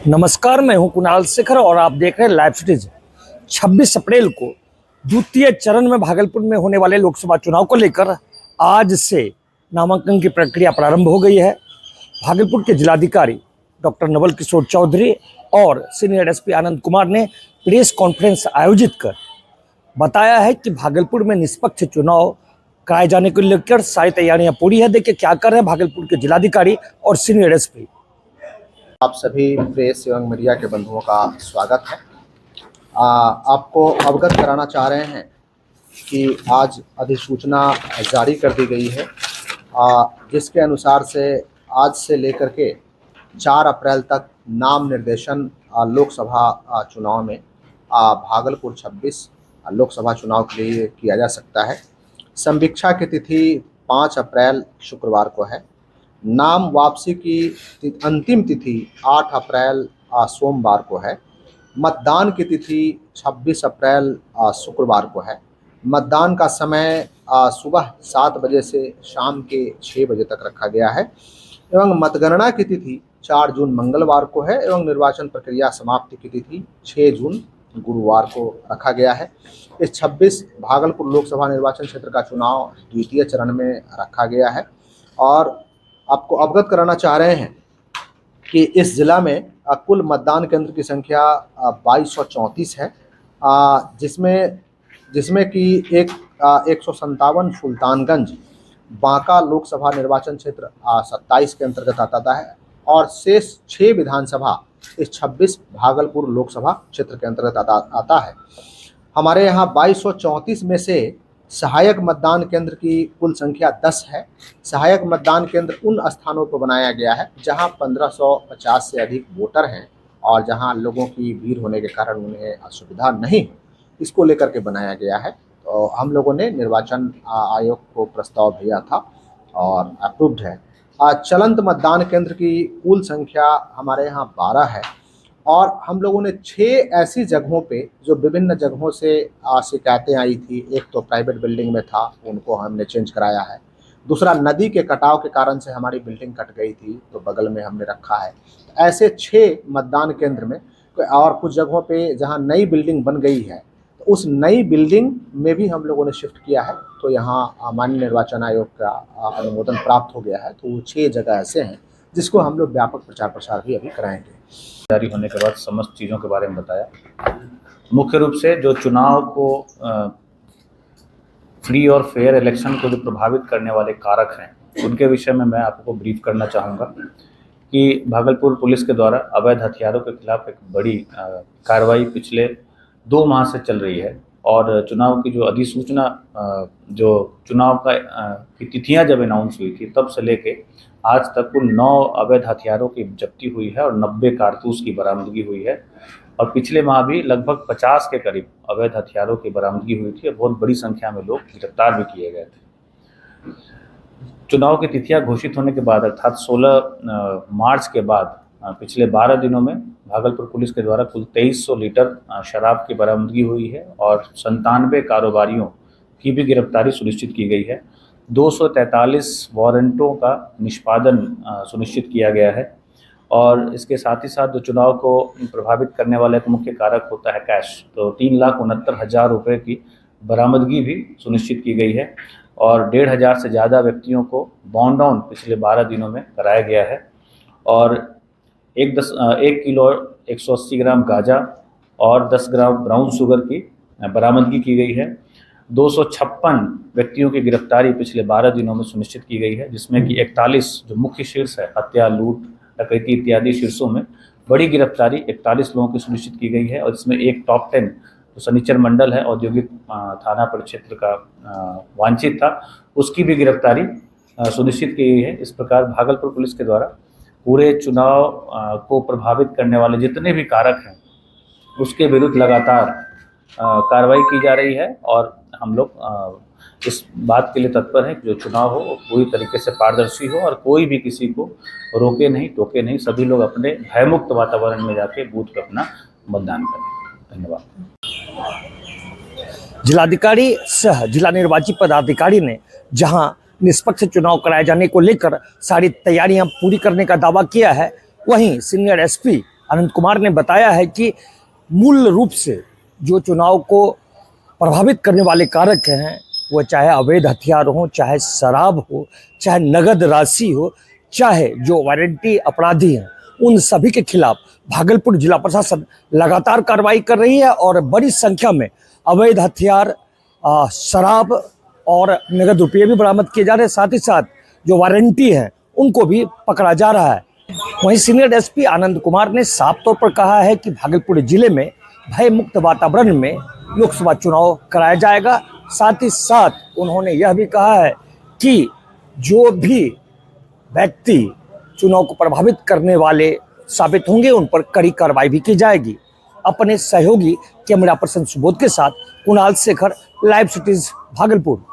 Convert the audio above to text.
नमस्कार, मैं हूं कुणाल शेखर और आप देख रहे हैं लाइव सिटीज। 26 अप्रैल को द्वितीय चरण में भागलपुर में होने वाले लोकसभा चुनाव को लेकर आज से नामांकन की प्रक्रिया प्रारंभ हो गई है। भागलपुर के जिलाधिकारी डॉक्टर नवल किशोर चौधरी और सीनियर एसपी आनंद कुमार ने प्रेस कॉन्फ्रेंस आयोजित कर बताया है कि भागलपुर में निष्पक्ष चुनाव कराए जाने को लेकर सारी तैयारियां पूरी है। देखिए क्या कर रहे हैं भागलपुर के जिलाधिकारी और सीनियर एसपी। आप सभी प्रेस एवं मीडिया के बंधुओं का स्वागत है। आपको अवगत कराना चाह रहे हैं कि आज अधिसूचना जारी कर दी गई है, जिसके अनुसार से आज से लेकर के 4 अप्रैल तक नाम निर्देशन लोकसभा चुनाव में भागलपुर 26 लोकसभा चुनाव के लिए किया जा सकता है। संवीक्षा की तिथि 5 अप्रैल शुक्रवार को है। नाम वापसी की अंतिम तिथि 8 अप्रैल सोमवार को है। मतदान की तिथि 26 अप्रैल शुक्रवार को है। मतदान का समय सुबह 7 बजे से शाम के 6 बजे तक रखा गया है एवं मतगणना की तिथि 4 जून मंगलवार को है एवं निर्वाचन प्रक्रिया समाप्ति की तिथि 6 जून गुरुवार को रखा गया है। इस 26 भागलपुर लोकसभा निर्वाचन क्षेत्र का चुनाव द्वितीय चरण में रखा गया है और आपको अवगत कराना चाह रहे हैं कि इस जिला में कुल मतदान केंद्र की संख्या 2234 है, जिसमें कि 157 सुल्तानगंज बांका लोकसभा निर्वाचन क्षेत्र 27 के अंतर्गत आता है और शेष 6 विधानसभा इस 26 भागलपुर लोकसभा क्षेत्र के अंतर्गत आता है। हमारे यहाँ 2234 में से सहायक मतदान केंद्र की कुल संख्या 10 है। सहायक मतदान केंद्र उन स्थानों पर बनाया गया है जहां 1550 से अधिक वोटर हैं और जहां लोगों की भीड़ होने के कारण उन्हें असुविधा नहीं, इसको लेकर के बनाया गया है। तो हम लोगों ने निर्वाचन आयोग को प्रस्ताव भेजा था और अप्रूव्ड है। चलंत मतदान केंद्र की कुल संख्या हमारे यहाँ 12 है और हम लोगों ने 6 ऐसी जगहों पे जो विभिन्न जगहों से शिकायतें आई थी, एक तो प्राइवेट बिल्डिंग में था, उनको हमने चेंज कराया है। दूसरा नदी के कटाव के कारण से हमारी बिल्डिंग कट गई थी तो बगल में हमने रखा है। ऐसे 6 मतदान केंद्र में और कुछ जगहों पे जहां नई बिल्डिंग बन गई है तो उस नई बिल्डिंग में भी हम लोगों ने शिफ्ट किया है। तो यहाँ माननीय निर्वाचन आयोग का अनुमोदन प्राप्त हो गया है। तो वो 6 जगह ऐसे हैं जिसको हम लोग व्यापक प्रचार प्रसार भी अभी कराएंगे। जारी होने के बाद समस्त चीज़ों के बारे में बताया। मुख्य रूप से जो चुनाव को फ्री और फेयर इलेक्शन को जो प्रभावित करने वाले कारक हैं उनके विषय में मैं आपको ब्रीफ करना चाहूँगा कि भागलपुर पुलिस के द्वारा अवैध हथियारों के खिलाफ एक बड़ी कार्रवाई पिछले 2 माह से चल रही है और चुनाव की जो अधिसूचना जो चुनाव की तिथियां जब अनाउंस हुई थी तब से लेके आज तक कुल 9 अवैध हथियारों की जब्ती हुई है और 90 कारतूस की बरामदगी हुई है और पिछले माह भी लगभग 50 के करीब अवैध हथियारों की बरामदगी हुई थी। बहुत बड़ी संख्या में लोग गिरफ्तार भी किए गए थे। चुनाव की तिथियां घोषित होने के बाद अर्थात 16 मार्च के बाद पिछले 12 दिनों में भागलपुर पुलिस के द्वारा कुल 2300 लीटर शराब की बरामदगी हुई है और 97 कारोबारियों की भी गिरफ्तारी सुनिश्चित की गई है। 243 वारंटों का निष्पादन सुनिश्चित किया गया है और इसके साथ ही साथ जो चुनाव को प्रभावित करने वाला एक मुख्य कारक होता है कैश, तो 3,69,000 रुपये की बरामदगी भी सुनिश्चित की गई है और 1,500 से ज़्यादा व्यक्तियों को बॉन्ड डाउन पिछले 12 दिनों में कराया गया है और 1 किलो 180 ग्राम गांजा और 10 ग्राम ब्राउन शुगर की बरामदगी की गई है। 256 व्यक्तियों की गिरफ्तारी पिछले 12 दिनों में सुनिश्चित की गई है, जिसमें कि 41 जो मुख्य शीर्ष है हत्या, लूट, डकैती इत्यादि शीर्षों में बड़ी गिरफ्तारी 41 लोगों की सुनिश्चित की गई है और इसमें एक टॉप 10 जो सनीचर मंडल है औद्योगिक थाना परिक्षेत्र का वांछित था, उसकी भी गिरफ्तारी सुनिश्चित की गई है। इस प्रकार भागलपुर पुलिस के द्वारा पूरे चुनाव को प्रभावित करने वाले जितने भी कारक हैं उसके विरुद्ध लगातार कार्रवाई की जा रही है और हम लोग इस बात के लिए तत्पर हैं कि जो चुनाव हो वो पूरी तरीके से पारदर्शी हो और कोई भी किसी को रोके नहीं, टोके नहीं, सभी लोग अपने भयमुक्त वातावरण में जाके बूथ पर अपना मतदान करें। धन्यवाद। जिलाधिकारी सह जिला निर्वाची पदाधिकारी ने जहां निष्पक्ष चुनाव कराए जाने को लेकर सारी तैयारियां पूरी करने का दावा किया है, वहीं सीनियर एसपी आनंद कुमार ने बताया है कि मूल रूप से जो चुनाव को प्रभावित करने वाले कारक हैं, वो चाहे अवैध हथियार हो, चाहे शराब हो, चाहे नगद राशि हो, चाहे जो वारंटी अपराधी हैं, उन सभी के खिलाफ भागलपुर जिला प्रशासन लगातार कार्रवाई कर रही है और बड़ी संख्या में अवैध हथियार, शराब और नगद रुपये भी बरामद किए जा रहे हैं। साथ ही साथ जो वारंटी है उनको भी पकड़ा जा रहा है। वहीं सीनियर एसपी आनंद कुमार ने साफ तौर पर कहा है कि भागलपुर जिले में भय मुक्त वातावरण में लोकसभा चुनाव कराया जाएगा। साथ ही साथ उन्होंने यह भी कहा है कि जो भी व्यक्ति चुनाव को प्रभावित करने वाले साबित होंगे उन पर कड़ी कार्रवाई भी की जाएगी। अपने सहयोगी कैमरा पर्सन सुबोध के साथ कुणाल शेखर, लाइव सिटीज भागलपुर।